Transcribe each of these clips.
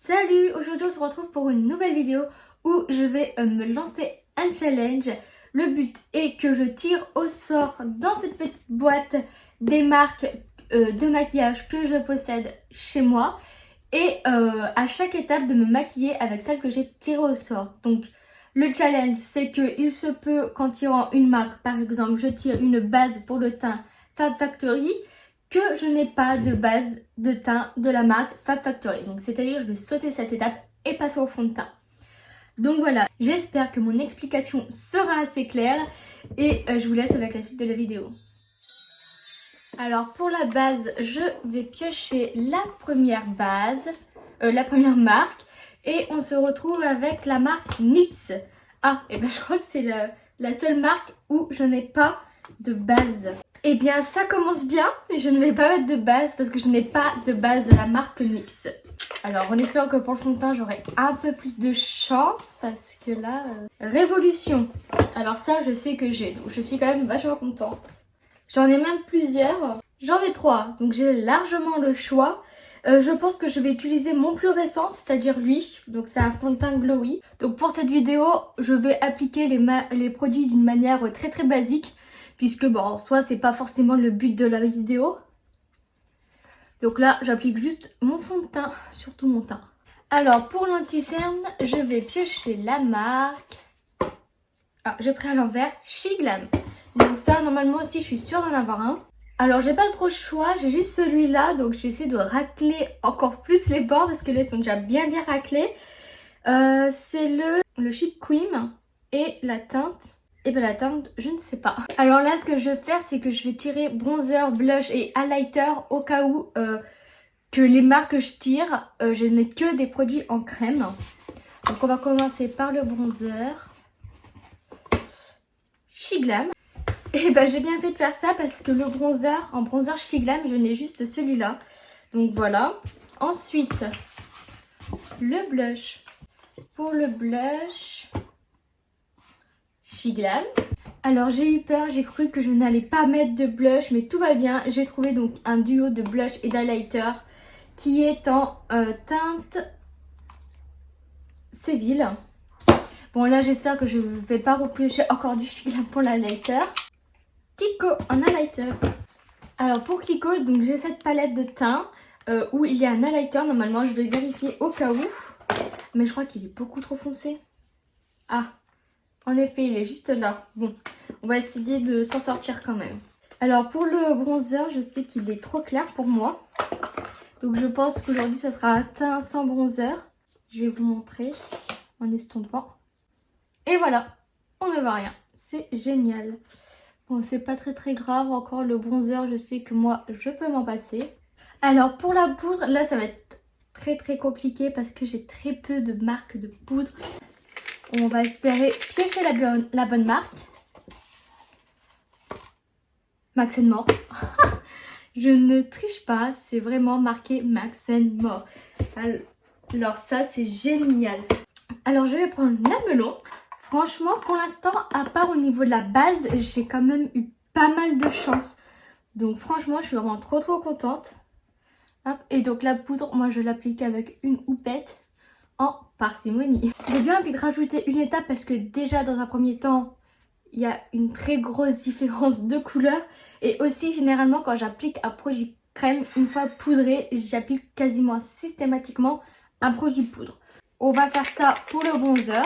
Salut, aujourd'hui on se retrouve pour une nouvelle vidéo où je vais me lancer un challenge. Le but est que je tire au sort dans cette petite boîte des marques de maquillage que je possède chez moi et à chaque étape de me maquiller avec celle que j'ai tirée au sort. Donc le challenge c'est que il se peut qu'en tirant une marque, par exemple je tire une base pour le teint Fab Factory, que je n'ai pas de base de teint de la marque Fab Factory. Donc c'est-à-dire je vais sauter cette étape et passer au fond de teint. Donc voilà, j'espère que mon explication sera assez claire et je vous laisse avec la suite de la vidéo. Alors pour la base, je vais piocher la première base, la première marque et on se retrouve avec la marque NYX. Ah, et ben je crois que c'est la seule marque où je n'ai pas de base. Eh bien ça commence bien, mais je ne vais pas mettre de base parce que je n'ai pas de base de la marque NYX. Alors on espère que pour le fond de teint j'aurai un peu plus de chance parce que là... Révolution. Alors ça je sais que j'ai, donc je suis quand même vachement contente. J'en ai même plusieurs, j'en ai 3, donc j'ai largement le choix. Je pense que je vais utiliser mon plus récent, c'est-à-dire lui, donc c'est un fond de teint glowy. Donc pour cette vidéo, je vais appliquer les produits d'une manière très basique. Puisque bon, en soi, c'est pas forcément le but de la vidéo. Donc là, j'applique juste mon fond de teint sur tout mon teint. Alors, pour l'anti-cerne, je vais piocher la marque... Ah, j'ai pris à l'envers, Shiglam. Donc ça, normalement aussi, je suis sûre d'en avoir un. Alors, j'ai pas trop le choix, j'ai juste celui-là. Donc, je vais essayer de racler encore plus les bords parce que là, ils sont déjà bien raclés. C'est le Sheet Cream et la teinte... Et bien la teinte, je ne sais pas. Alors là, ce que je vais faire, c'est que je vais tirer bronzer, blush et highlighter au cas où que les marques que je tire, je n'ai que des produits en crème. Donc on va commencer par le bronzer. Shiglam. Et ben j'ai bien fait de faire ça parce que le bronzer, en bronzer Shiglam, je n'ai juste celui-là. Donc voilà. Ensuite, le blush. Pour le blush... Shiglam. Alors j'ai eu peur, j'ai cru que je n'allais pas mettre de blush, mais tout va bien. J'ai trouvé donc un duo de blush et d'highlighter qui est en teinte Séville. Bon là j'espère que je ne vais pas repiocher encore du Shiglam pour l'highlighter. Kiko en highlighter. Alors pour Kiko, donc j'ai cette palette de teint où il y a un highlighter. Normalement je vais vérifier au cas où. Mais je crois qu'il est beaucoup trop foncé. Ah, en effet, il est juste là. Bon, on va essayer de s'en sortir quand même. Alors pour le bronzer, je sais qu'il est trop clair pour moi. Donc je pense qu'aujourd'hui, ça sera un teint sans bronzer. Je vais vous montrer en estompant. Et voilà, on ne voit rien. C'est génial. Bon, c'est pas très grave. Encore le bronzer, je sais que moi, je peux m'en passer. Alors pour la poudre, là, ça va être très compliqué parce que j'ai très peu de marques de poudre. On va espérer piocher la bonne marque. Max & More. Je ne triche pas, c'est vraiment marqué Max & More. Alors ça, c'est génial. Alors je vais prendre la melon. Franchement, pour l'instant, à part au niveau de la base, j'ai quand même eu pas mal de chance. Donc franchement, je suis vraiment trop contente. Hop. Et donc la poudre, moi je l'applique avec une houppette. En parcimonie. J'ai bien envie de rajouter une étape parce que déjà dans un premier temps il y a une très grosse différence de couleur et aussi généralement quand j'applique un produit crème, une fois poudré, j'applique quasiment systématiquement un produit poudre. On va faire ça pour le bronzer.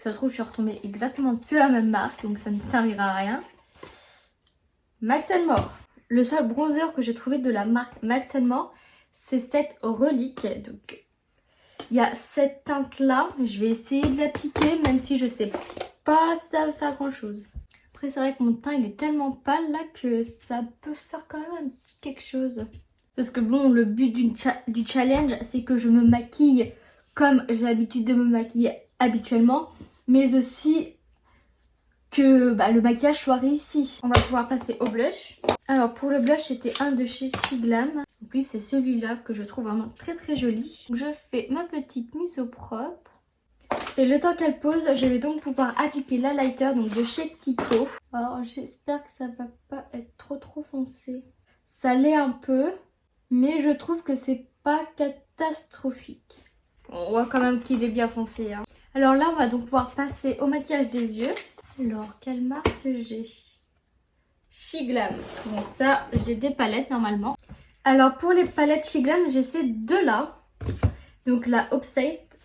Ça se trouve je suis retombée exactement sur la même marque donc ça ne servira à rien. Max & More. Le seul bronzer que j'ai trouvé de la marque Max & More, c'est cette relique. Donc il y a cette teinte là, je vais essayer de l'appliquer même si je sais pas si ça va faire grand chose. Après c'est vrai que mon teint il est tellement pâle là que ça peut faire quand même un petit quelque chose. Parce que bon, le but du challenge c'est que je me maquille comme j'ai l'habitude de me maquiller habituellement. Mais aussi que le maquillage soit réussi. On va pouvoir passer au blush. Alors pour le blush c'était un de chez Shiglam. Donc oui, c'est celui-là que je trouve vraiment très joli. Je fais ma petite mise au propre. Et le temps qu'elle pose, je vais donc pouvoir appliquer l'highlighter donc de chez Kiko. Alors j'espère que ça va pas être trop foncé. Ça l'est un peu, mais je trouve que c'est pas catastrophique. On voit quand même qu'il est bien foncé. Hein. Alors là, on va donc pouvoir passer au maquillage des yeux. Alors, quelle marque j'ai? Shiglam. Bon, ça, j'ai des palettes normalement. Alors, pour les palettes Shiglam, j'ai ces deux-là. Donc, la Obsessed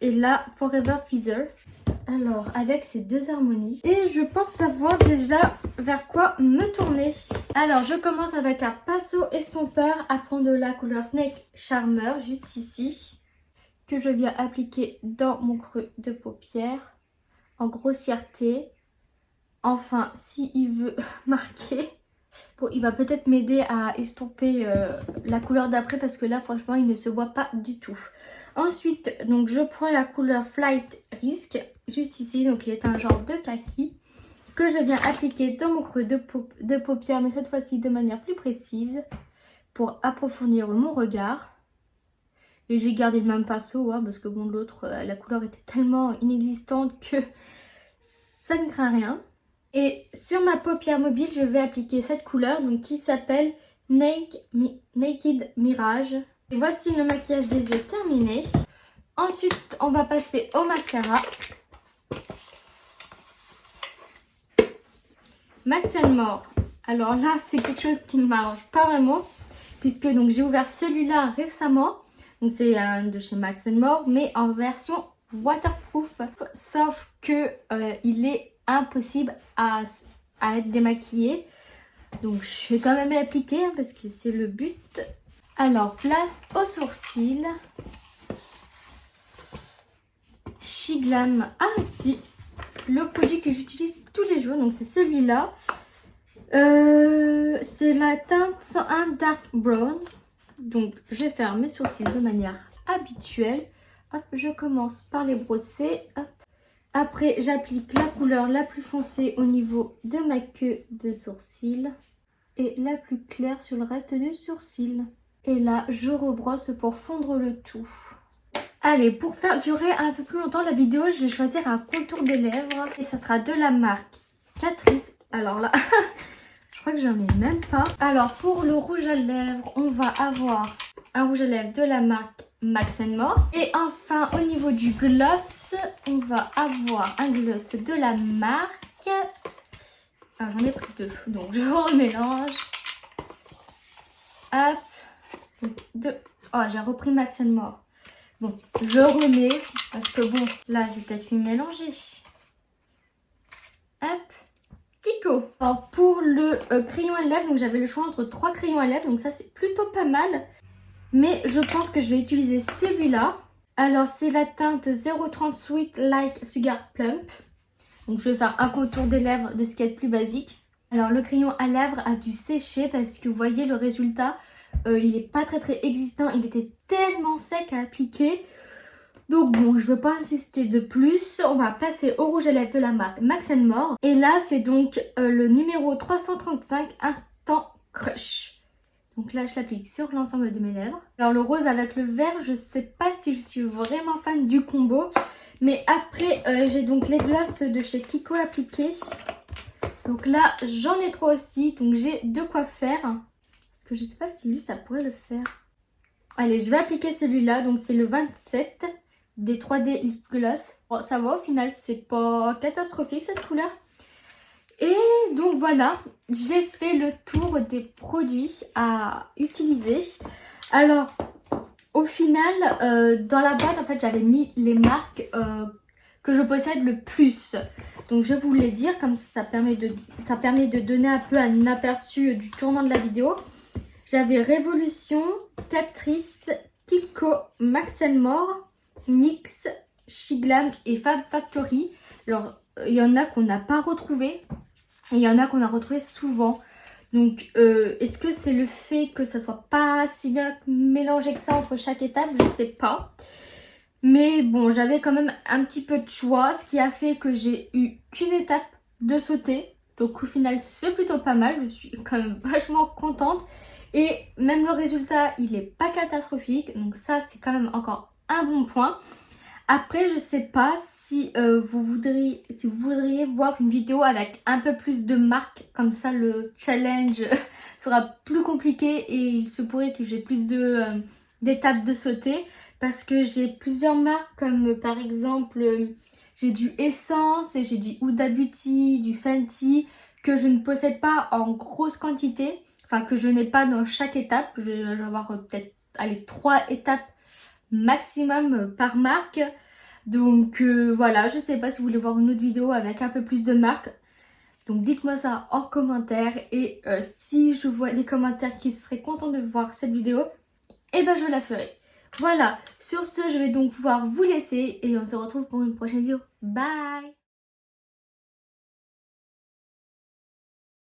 et la Forever Feather. Alors, avec ces deux harmonies. Et je pense savoir déjà vers quoi me tourner. Alors, je commence avec un pinceau estompeur à prendre de la couleur Snake Charmer, juste ici. Que je viens appliquer dans mon creux de paupière. En grossièreté. Enfin, s'il veut marquer. Bon, il va peut-être m'aider à estomper la couleur d'après parce que là, franchement, il ne se voit pas du tout. Ensuite, donc je prends la couleur Flight Risk, juste ici, donc il est un genre de kaki, que je viens appliquer dans mon creux de paupière, mais cette fois-ci de manière plus précise, pour approfondir mon regard. Et j'ai gardé le même pinceau, hein, parce que bon, l'autre, la couleur était tellement inexistante que ça ne craint rien. Et sur ma paupière mobile, je vais appliquer cette couleur donc, qui s'appelle Naked Mirage. Et voici le maquillage des yeux terminé. Ensuite, on va passer au mascara. Max More. Alors là, c'est quelque chose qui ne m'arrange pas vraiment. Puisque donc j'ai ouvert celui-là récemment. Donc c'est de chez Max More, mais en version waterproof. Sauf que il est impossible à être démaquillé. Donc je vais quand même l'appliquer hein, parce que c'est le but. Alors place aux sourcils. Shiglam. Ah si, le produit que j'utilise tous les jours. Donc c'est celui-là. C'est la teinte 101 Dark Brown. Donc je vais faire mes sourcils de manière habituelle. Hop, je commence par les brosser. Hop. Après, j'applique la couleur la plus foncée au niveau de ma queue de sourcil et la plus claire sur le reste du sourcil. Et là, je rebrosse pour fondre le tout. Allez, pour faire durer un peu plus longtemps la vidéo, je vais choisir un contour des lèvres et ça sera de la marque Catrice. Alors là, je crois que j'en ai même pas. Alors, pour le rouge à lèvres, on va avoir un rouge à lèvres de la marque Max More. Et enfin, au niveau du gloss, on va avoir un gloss de la marque... Ah, j'en ai pris deux, donc je remélange. Hop. Oh, j'ai repris Max More. Bon, je remets, parce que bon, là, j'ai peut-être pu mélanger. Hop. Kiko. Alors, pour le crayon à lèvres, donc j'avais le choix entre 3 crayons à lèvres, donc ça, c'est plutôt pas mal. Mais je pense que je vais utiliser celui-là. Alors, c'est la teinte 030 Sweet Like Sugar Plump. Donc, je vais faire un contour des lèvres de ce qui est le plus basique. Alors, le crayon à lèvres a dû sécher parce que vous voyez le résultat. Il n'est pas très existant. Il était tellement sec à appliquer. Donc, bon, je ne veux pas insister de plus. On va passer au rouge à lèvres de la marque Max More. Et là, c'est donc le numéro 335 Instant Crush. Donc là, je l'applique sur l'ensemble de mes lèvres. Alors le rose avec le vert, je sais pas si je suis vraiment fan du combo. Mais après, j'ai donc les glosses de chez Kiko appliquées. Donc là, j'en ai 3 aussi. Donc j'ai de quoi faire. Parce que je sais pas si lui, ça pourrait le faire. Allez, je vais appliquer celui-là. Donc c'est le 27 des 3D Lip Gloss. Bon, ça va, au final, c'est pas catastrophique cette couleur. Et donc voilà, j'ai fait le tour des produits à utiliser. Alors, au final, dans la boîte, en fait, j'avais mis les marques que je possède le plus. Donc, je vous les dire, comme ça permet de donner un peu un aperçu du tournant de la vidéo. J'avais Révolution, Catrice, Kiko, Max More, NYX, Shiglam et Fab Factory. Alors, il y en a qu'on n'a pas retrouvé. Et il y en a qu'on a retrouvé souvent. Donc, est-ce que c'est le fait que ça soit pas si bien mélangé que ça entre chaque étape? Je sais pas. Mais bon, j'avais quand même un petit peu de choix. Ce qui a fait que j'ai eu qu'une étape de sauter. Donc au final, c'est plutôt pas mal. Je suis quand même vachement contente. Et même le résultat, il est pas catastrophique. Donc ça, c'est quand même encore un bon point. Après, je sais pas si vous voudriez voir une vidéo avec un peu plus de marques. Comme ça, le challenge sera plus compliqué et il se pourrait que j'ai plus de d'étapes de sauter parce que j'ai plusieurs marques comme par exemple j'ai du Essence et j'ai du Huda Beauty, du Fenty que je ne possède pas en grosse quantité, enfin que je n'ai pas dans chaque étape. Je vais avoir peut-être allez, 3 étapes maximum par marque. Donc voilà, je sais pas si vous voulez voir une autre vidéo avec un peu plus de marques. Donc dites-moi ça en commentaire et si je vois les commentaires qui seraient contents de voir cette vidéo, et ben je la ferai. Voilà, sur ce je vais donc pouvoir vous laisser et on se retrouve pour une prochaine vidéo. Bye!